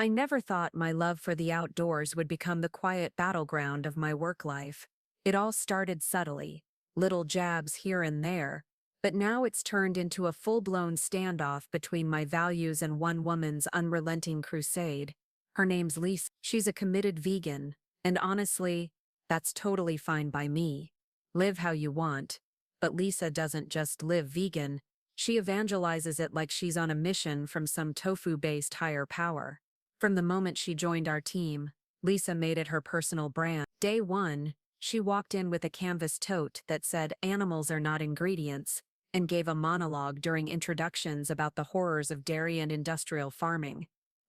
I never thought my love for the outdoors would become the quiet battleground of my work life. It all started subtly, little jabs here and there, but now it's turned into a full-blown standoff between my values and one woman's unrelenting crusade. Her name's Lisa. She's a committed vegan, and honestly, that's totally fine by me. Live how you want. But Lisa doesn't just live vegan, she evangelizes it like she's on a mission from some tofu-based higher power. From the moment she joined our team, Lisa made it her personal brand. Day one, she walked in with a canvas tote that said "Animals are not ingredients," and gave a monologue during introductions about the horrors of dairy and industrial farming.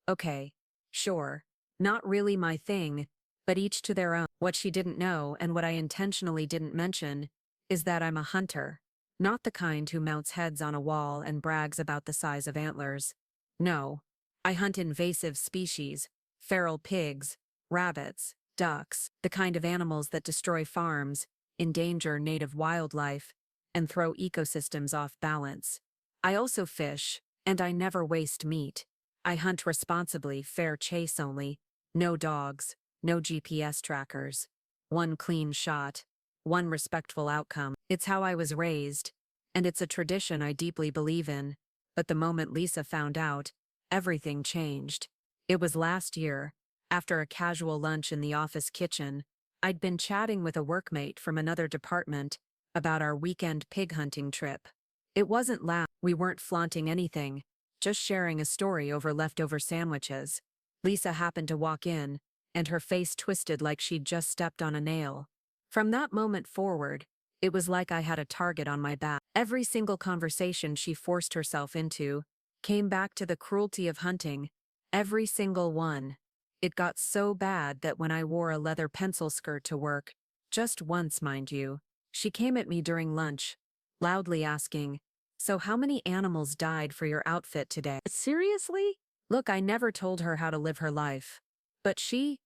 Okay, sure, not really my thing, but each to their own. What she didn't know, and what I intentionally didn't mention, is that I'm a hunter. Not the kind who mounts heads on a wall and brags about the size of antlers. No, I hunt invasive species, feral pigs, rabbits, ducks, the kind of animals that destroy farms, endanger native wildlife, and throw ecosystems off balance. I also fish, and I never waste meat. I hunt responsibly, fair chase only, no dogs, no GPS trackers. One clean shot, one respectful outcome. It's how I was raised, and it's a tradition I deeply believe in. But the moment Lisa found out, everything changed. It was last year, after a casual lunch in the office kitchen. I'd been chatting with a workmate from another department about our weekend pig hunting trip. It wasn't loud, we weren't flaunting anything, just sharing a story over leftover sandwiches. Lisa happened to walk in, and her face twisted like she'd just stepped on a nail. From that moment forward, it was like I had a target on my back. Every single conversation she forced herself into came back to the cruelty of hunting. Every single one. It got so bad that when I wore a leather pencil skirt to work, just once, mind you, she came at me during lunch, loudly asking, "So how many animals died for your outfit today?" Seriously? Look, I never told her how to live her life. But she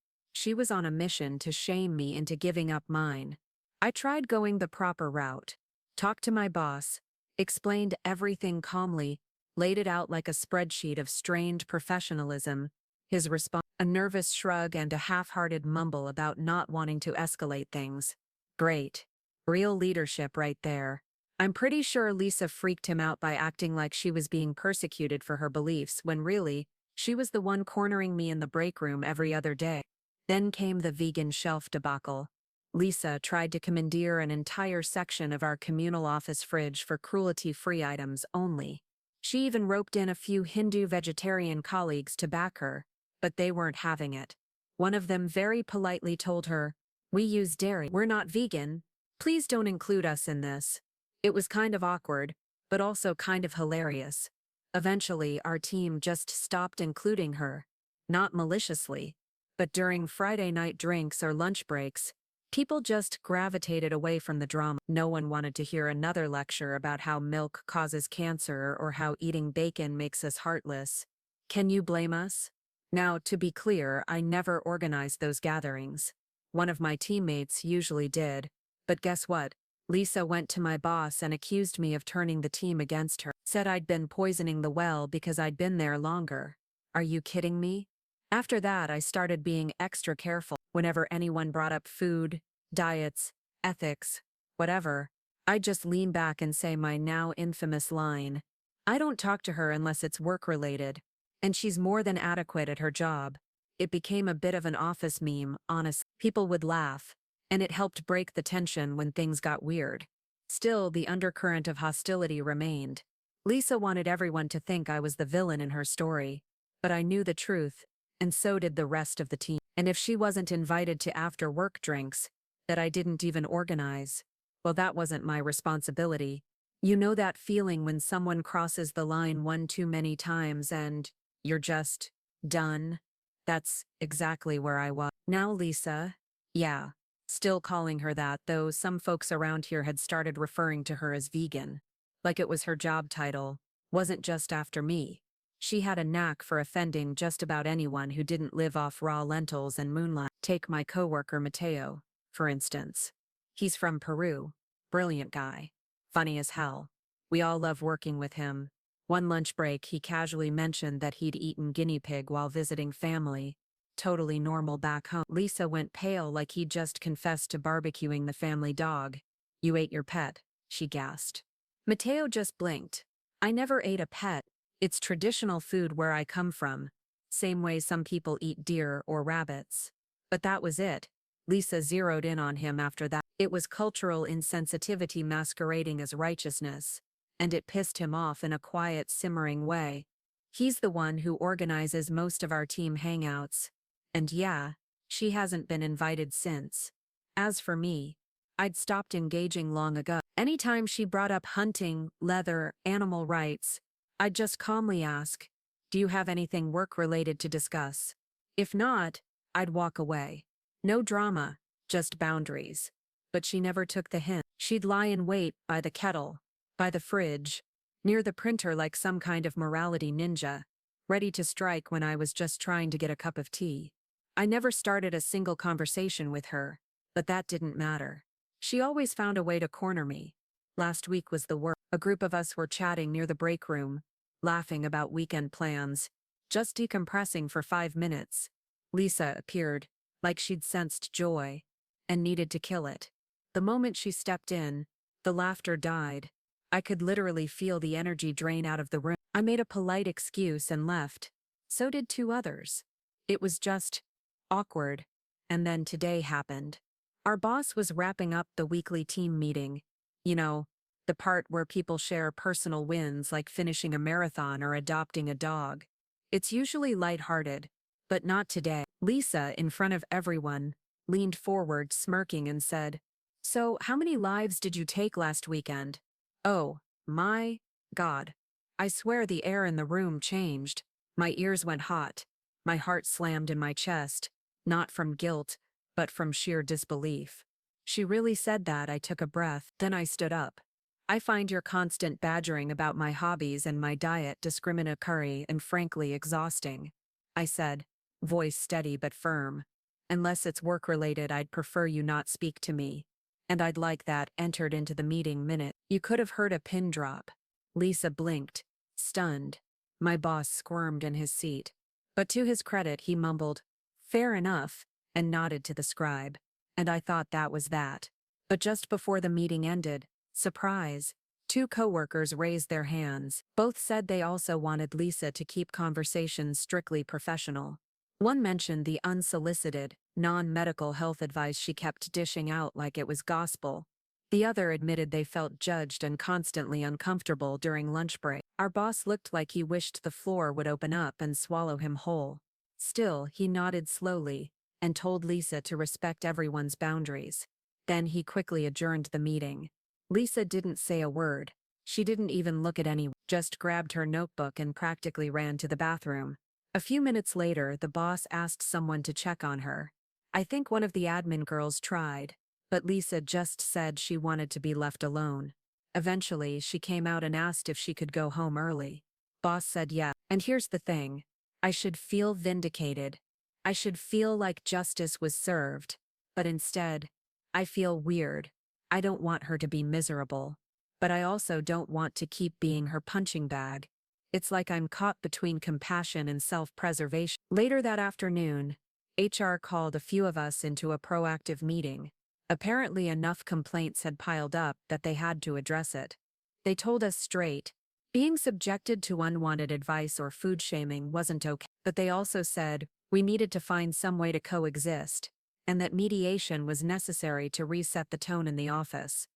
was on a mission to shame me into giving up mine. I tried going the proper route, talked to my boss, explained everything calmly, laid it out like a spreadsheet of strained professionalism. His response, a nervous shrug and a half-hearted mumble about not wanting to escalate things. Great. Real leadership right there. I'm pretty sure Lisa freaked him out by acting like she was being persecuted for her beliefs when really, she was the one cornering me in the break room every other day. Then came the vegan shelf debacle. Lisa tried to commandeer an entire section of our communal office fridge for cruelty-free items only. She even roped in a few Hindu vegetarian colleagues to back her, but they weren't having it. One of them very politely told her, "We use dairy. We're not vegan. Please don't include us in this." It was kind of awkward, but also kind of hilarious. Eventually, our team just stopped including her. Not maliciously, but during Friday night drinks or lunch breaks, people just gravitated away from the drama. No one wanted to hear another lecture about how milk causes cancer or how eating bacon makes us heartless. Can you blame us? Now, to be clear, I never organized those gatherings. One of my teammates usually did. But guess what? Lisa went to my boss and accused me of turning the team against her. Said I'd been poisoning the well because I'd been there longer. Are you kidding me? After that, I started being extra careful. Whenever anyone brought up food, diets, ethics, whatever, I'd just lean back and say my now infamous line. I don't talk to her unless it's work-related, and she's more than adequate at her job. It became a bit of an office meme, honestly. People would laugh, and it helped break the tension when things got weird. Still, the undercurrent of hostility remained. Lisa wanted everyone to think I was the villain in her story, but I knew the truth, and so did the rest of the team. And if she wasn't invited to after-work drinks, that I didn't even organize, well, that wasn't my responsibility. You know that feeling when someone crosses the line one too many times and you're just done? That's exactly where I was. Now Lisa, yeah, still calling her that, though some folks around here had started referring to her as vegan, like it was her job title, wasn't just after me. She had a knack for offending just about anyone who didn't live off raw lentils and moonlight. Take my coworker Mateo, for instance. He's from Peru. Brilliant guy. Funny as hell. We all love working with him. One lunch break, he casually mentioned that he'd eaten guinea pig while visiting family. Totally normal back home. Lisa went pale like he'd just confessed to barbecuing the family dog. "You ate your pet," she gasped. Mateo just blinked. "I never ate a pet. It's traditional food where I come from. Same way some people eat deer or rabbits." But that was it. Lisa zeroed in on him after that. It was cultural insensitivity masquerading as righteousness. And it pissed him off in a quiet, simmering way. He's the one who organizes most of our team hangouts. And yeah, she hasn't been invited since. As for me, I'd stopped engaging long ago. Anytime she brought up hunting, leather, animal rights, I'd just calmly ask, "Do you have anything work-related to discuss?" If not, I'd walk away. No drama, just boundaries. But she never took the hint. She'd lie in wait by the kettle, by the fridge, near the printer like some kind of morality ninja, ready to strike when I was just trying to get a cup of tea. I never started a single conversation with her, but that didn't matter. She always found a way to corner me. Last week was the worst. A group of us were chatting near the break room, laughing about weekend plans, just decompressing for 5 minutes. Lisa appeared, like she'd sensed joy, and needed to kill it. The moment she stepped in, the laughter died. I could literally feel the energy drain out of the room. I made a polite excuse and left. So did 2 others. It was just awkward. And then today happened. Our boss was wrapping up the weekly team meeting. You know, the part where people share personal wins like finishing a marathon or adopting a dog. It's usually lighthearted, but not today. Lisa, in front of everyone, leaned forward smirking and said, "So, how many lives did you take last weekend?" Oh, my God. I swear the air in the room changed. My ears went hot. My heart slammed in my chest, not from guilt, but from sheer disbelief. She really said that. I took a breath, then I stood up. "I find your constant badgering about my hobbies and my diet discriminatory and frankly exhausting," I said, voice steady but firm. "Unless it's work-related, I'd prefer you not speak to me. And I'd like that entered into the meeting minute." You could have heard a pin drop. Lisa blinked, stunned. My boss squirmed in his seat. But to his credit, he mumbled, "Fair enough," and nodded to the scribe. And I thought that was that. But just before the meeting ended, surprise, 2 coworkers raised their hands. Both said they also wanted Lisa to keep conversations strictly professional. One mentioned the unsolicited, non-medical health advice she kept dishing out like it was gospel. The other admitted they felt judged and constantly uncomfortable during lunch break. Our boss looked like he wished the floor would open up and swallow him whole. Still, he nodded slowly and told Lisa to respect everyone's boundaries. Then he quickly adjourned the meeting. Lisa didn't say a word. She didn't even look at anyone, just grabbed her notebook and practically ran to the bathroom. A few minutes later, the boss asked someone to check on her. I think one of the admin girls tried, but Lisa just said she wanted to be left alone. Eventually, she came out and asked if she could go home early. Boss said yeah. And here's the thing. I should feel vindicated. I should feel like justice was served. But instead, I feel weird. I don't want her to be miserable. But I also don't want to keep being her punching bag. It's like I'm caught between compassion and self-preservation. Later that afternoon, HR called a few of us into a proactive meeting. Apparently enough complaints had piled up that they had to address it. They told us straight, being subjected to unwanted advice or food shaming wasn't okay. But they also said we needed to find some way to coexist, and that mediation was necessary to reset the tone in the office.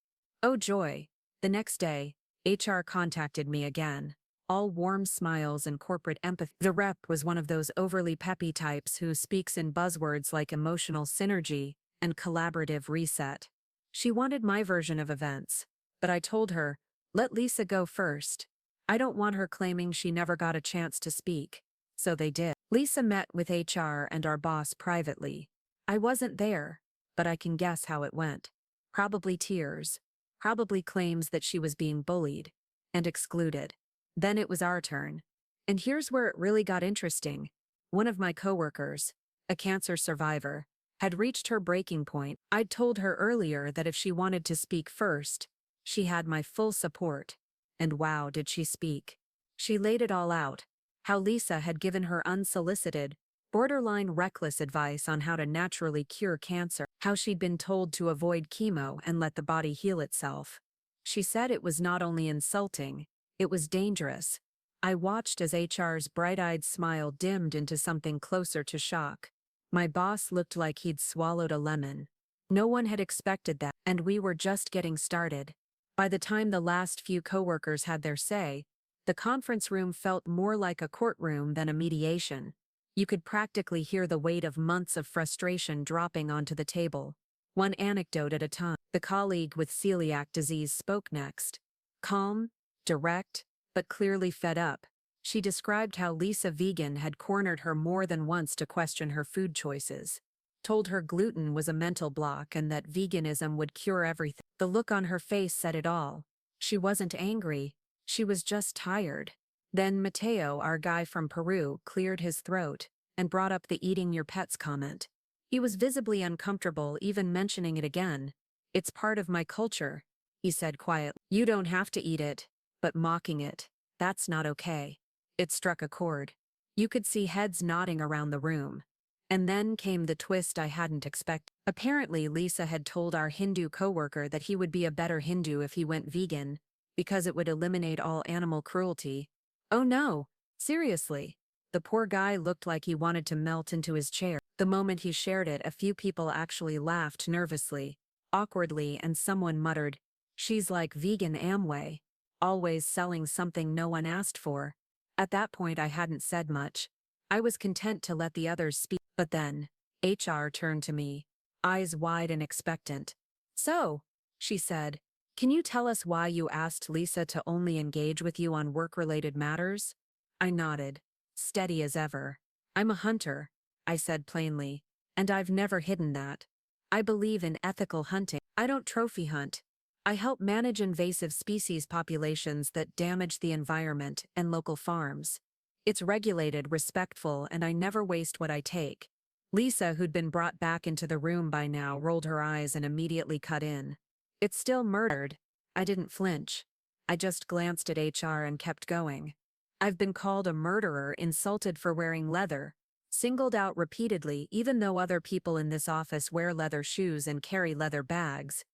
Oh joy! The next day, HR contacted me again. All warm smiles and corporate empathy. The rep was one of those overly peppy types who speaks in buzzwords like emotional synergy and collaborative reset. She wanted my version of events, but I told her, let Lisa go first. I don't want her claiming she never got a chance to speak. So they did. Lisa met with HR and our boss privately. I wasn't there, but I can guess how it went. Probably tears. Probably claims that she was being bullied and excluded. Then it was our turn. And here's where it really got interesting. One of my coworkers, a cancer survivor, had reached her breaking point. I'd told her earlier that if she wanted to speak first, she had my full support. And wow, did she speak. She laid it all out. How Lisa had given her unsolicited, borderline reckless advice on how to naturally cure cancer, how she'd been told to avoid chemo and let the body heal itself. She said it was not only insulting, it was dangerous. I watched as HR's bright-eyed smile dimmed into something closer to shock. My boss looked like he'd swallowed a lemon. No one had expected that, and we were just getting started. By the time the last few coworkers had their say, the conference room felt more like a courtroom than a mediation. You could practically hear the weight of months of frustration dropping onto the table. One anecdote at a time. The colleague with celiac disease spoke next. Calm, direct, but clearly fed up. She described how Lisa Vegan had cornered her more than once to question her food choices. Told her gluten was a mental block and that veganism would cure everything. The look on her face said it all. She wasn't angry. She was just tired. Then Mateo, our guy from Peru, cleared his throat and brought up the eating your pets comment. He was visibly uncomfortable even mentioning it again. It's part of my culture, he said quietly. You don't have to eat it, but mocking it, that's not okay. It struck a chord. You could see heads nodding around the room. And then came the twist I hadn't expected. Apparently, Lisa had told our Hindu coworker that he would be a better Hindu if he went vegan, because it would eliminate all animal cruelty. Oh no, seriously. The poor guy looked like he wanted to melt into his chair. The moment he shared it, a few people actually laughed nervously, awkwardly, and someone muttered, "She's like vegan Amway, always selling something no one asked for." At that point I hadn't said much. I was content to let the others speak. But then, HR turned to me, eyes wide and expectant. "So," she said, "can you tell us why you asked Lisa to only engage with you on work-related matters?" I nodded, steady as ever. "I'm a hunter," I said plainly, "and I've never hidden that. I believe in ethical hunting. I don't trophy hunt. I help manage invasive species populations that damage the environment and local farms. It's regulated, respectful, and I never waste what I take." Lisa, who'd been brought back into the room by now, rolled her eyes and immediately cut in. "It's still murdered." I didn't flinch. I just glanced at HR and kept going. "I've been called a murderer, insulted for wearing leather, singled out repeatedly even though other people in this office wear leather shoes and carry leather bags.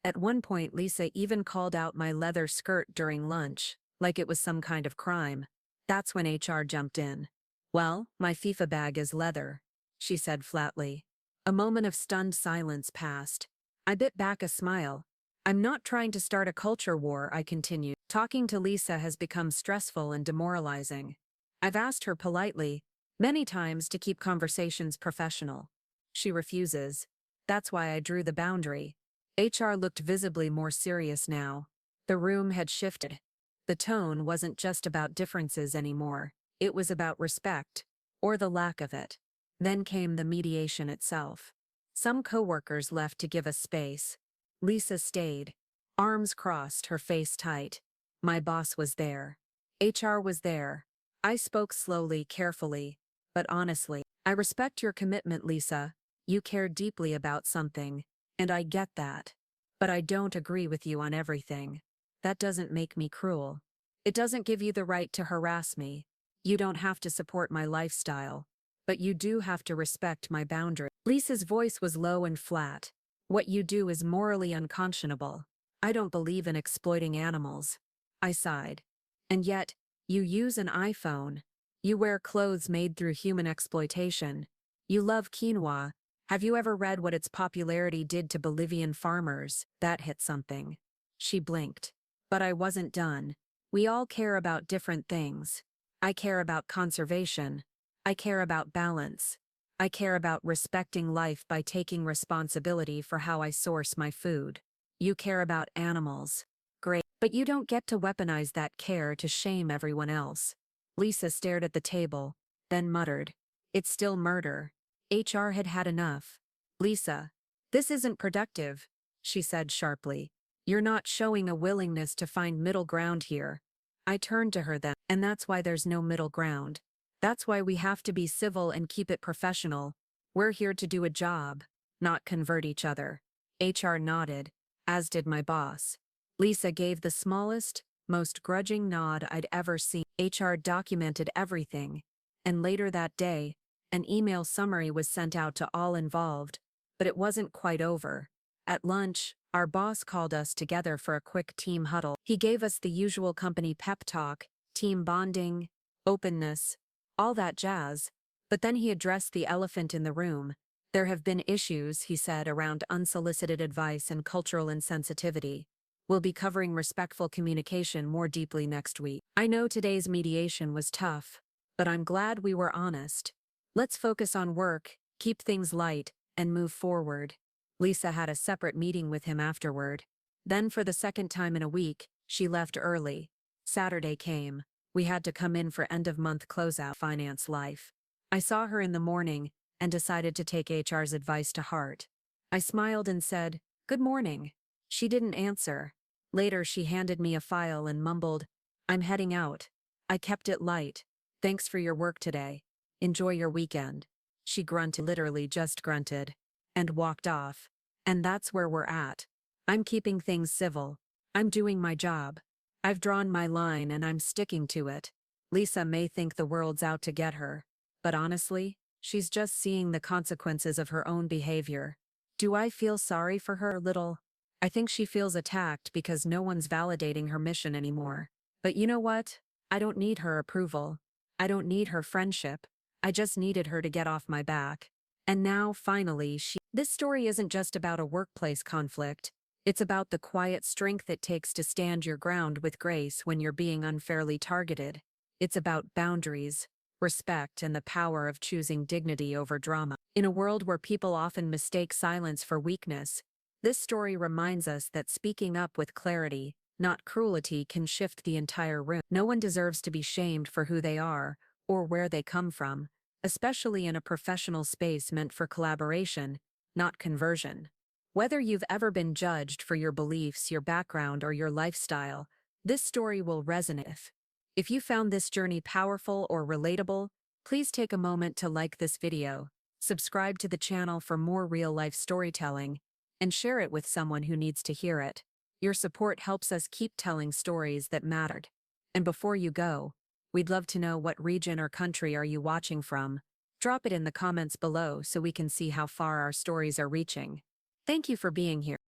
At one point Lisa even called out my leather skirt during lunch, like it was some kind of crime. That's when HR jumped in. "Well, my FIFA bag is leather," she said flatly. A moment of stunned silence passed. I bit back a smile. "I'm not trying to start a culture war," I continued. "Talking to Lisa has become stressful and demoralizing. I've asked her politely, many times, to keep conversations professional. She refuses. That's why I drew the boundary." HR looked visibly more serious now. The room had shifted. The tone wasn't just about differences anymore. It was about respect, or the lack of it. Then came the mediation itself. Some coworkers left to give us space. Lisa stayed, arms crossed, her face tight. My boss was there. HR was there. I spoke slowly, carefully, but honestly. "I respect your commitment, Lisa. You care deeply about something, and I get that. But I don't agree with you on everything. That doesn't make me cruel. It doesn't give you the right to harass me. You don't have to support my lifestyle. But you do have to respect my boundary." Lisa's voice was low and flat. "What you do is morally unconscionable. I don't believe in exploiting animals." I sighed. "And yet, you use an iPhone. You wear clothes made through human exploitation. You love quinoa. Have you ever read what its popularity did to Bolivian farmers?" That hit something. She blinked. But I wasn't done. "We all care about different things. I care about conservation. I care about balance. I care about respecting life by taking responsibility for how I source my food. You care about animals. Great. But you don't get to weaponize that care to shame everyone else." Lisa stared at the table, then muttered, "It's still murder." HR had had enough. "Lisa, this isn't productive," she said sharply. "You're not showing a willingness to find middle ground here." I turned to her then. "And that's why there's no middle ground. That's why we have to be civil and keep it professional. We're here to do a job, not convert each other." HR nodded, as did my boss. Lisa gave the smallest, most grudging nod I'd ever seen. HR documented everything, and later that day, an email summary was sent out to all involved, but it wasn't quite over. At lunch, our boss called us together for a quick team huddle. He gave us the usual company pep talk, team bonding, openness, all that jazz, but then he addressed the elephant in the room. There have been issues, he said, around unsolicited advice and cultural insensitivity. We'll be covering respectful communication more deeply next week. I know today's mediation was tough, but I'm glad we were honest. Let's focus on work, keep things light, and move forward. Lisa had a separate meeting with him afterward. Then for the second time in a week, she left early. Saturday came. We had to come in for end-of-month closeout finance life. I saw her in the morning and decided to take HR's advice to heart. I smiled and said, "Good morning." She didn't answer. Later she handed me a file and mumbled, "I'm heading out." I kept it light. "Thanks for your work today. Enjoy your weekend." She grunted, literally just grunted, and walked off. And that's where we're at. I'm keeping things civil. I'm doing my job. I've drawn my line and I'm sticking to it. Lisa may think the world's out to get her, but honestly, she's just seeing the consequences of her own behavior. Do I feel sorry for her a little? I think she feels attacked because no one's validating her mission anymore. But you know what? I don't need her approval. I don't need her friendship. I just needed her to get off my back. And now, finally, This story isn't just about a workplace conflict. It's about the quiet strength it takes to stand your ground with grace when you're being unfairly targeted. It's about boundaries, respect, and the power of choosing dignity over drama. In a world where people often mistake silence for weakness, this story reminds us that speaking up with clarity, not cruelty, can shift the entire room. No one deserves to be shamed for who they are or where they come from, especially in a professional space meant for collaboration, not conversion. Whether you've ever been judged for your beliefs, your background, or your lifestyle, this story will resonate. If you found this journey powerful or relatable, please take a moment to like this video, subscribe to the channel for more real-life storytelling, and share it with someone who needs to hear it. Your support helps us keep telling stories that mattered. And before you go, we'd love to know what region or country are you watching from. Drop it in the comments below so we can see how far our stories are reaching. Thank you for being here.